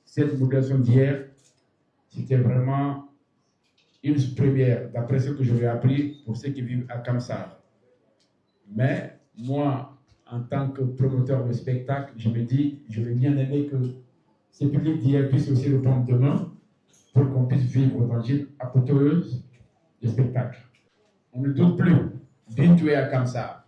cette mobilisation d'hier, c'était vraiment une première, d'après ce que j'avais appris pour ceux qui vivent à Kamsar. Mais moi, en tant que promoteur de spectacle, je me dis, je vais bien aimer que ces publics d'hier puissent aussi reprendre demain pour qu'on puisse vivre dans une apothéose de spectacle. On ne doute plus d'une tuée à Kamsar.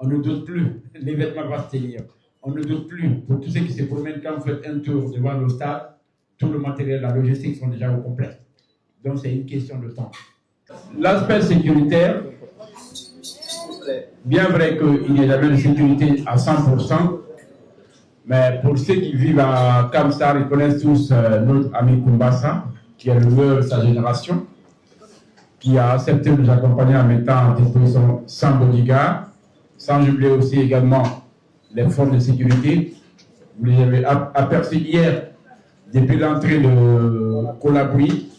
On ne doute plus l'événement va se tenir. On ne doute plus pour tous ceux qui se promènent quand vous faites un tour devant le stade, tout le matériel, la logistique sont déjà au complet. Donc c'est une question de temps. L'aspect sécuritaire, bien vrai qu'il n'y ait jamais de sécurité à 100%, mais pour ceux qui vivent à Kamsar, ils connaissent tous notre ami Kumbassa, qui est le meilleur de sa génération, qui a accepté de nous accompagner en mettant en disposition 100 bodyguards, sans oublier aussi également les forces de sécurité. Vous les avez aperçus hier, depuis l'entrée de Colabri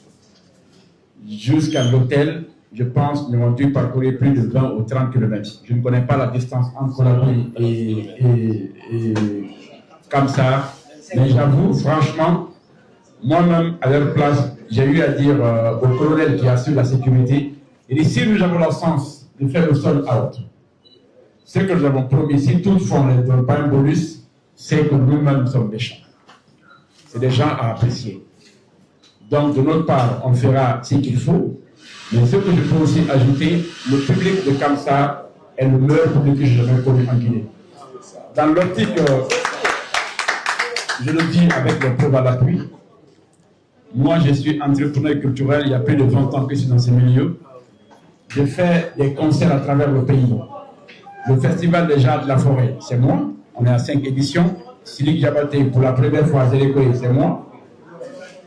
jusqu'à l'hôtel. Je pense nous avons dû parcourir plus de 20 ou 30 km. Je ne connais pas la distance entre Colabri et Kamsar, mais j'avoue, franchement, moi-même, à leur place, j'ai eu à dire au colonel qui assure la sécurité, et si nous avons la chance de faire le sol out, ce que nous avons promis, si toutefois on ne donne pas un bonus, c'est que nous-mêmes sommes méchants. C'est des gens à apprécier. Donc, de notre part, on fera ce qu'il faut, mais ce que je peux aussi ajouter, le public de Kamsar est le meilleur public que j'ai jamais connu en Guinée. Dans l'optique, je le dis avec les preuves à l'appui, moi, je suis entrepreneur culturel, il y a plus de 20 ans que je suis dans ce milieu. Je fais des concerts à travers le pays. Le Festival des Jardins de la Forêt, c'est moi. On est à 5 éditions. Silik Diabaté, pour la première fois à Zélékoé, c'est moi.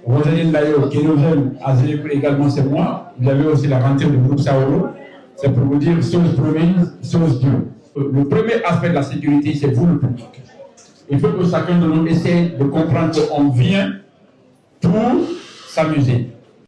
Rosaline Layo, qui nous aime à Zélékoé également, c'est moi. Vous avez aussi la rentrée du groupe Saolo. C'est pour vous dire, chose promise, chose due. Le premier aspect de la sécurité, c'est vous, le public. Il faut que chacun de nous essaie de comprendre qu'on vient pour s'amuser.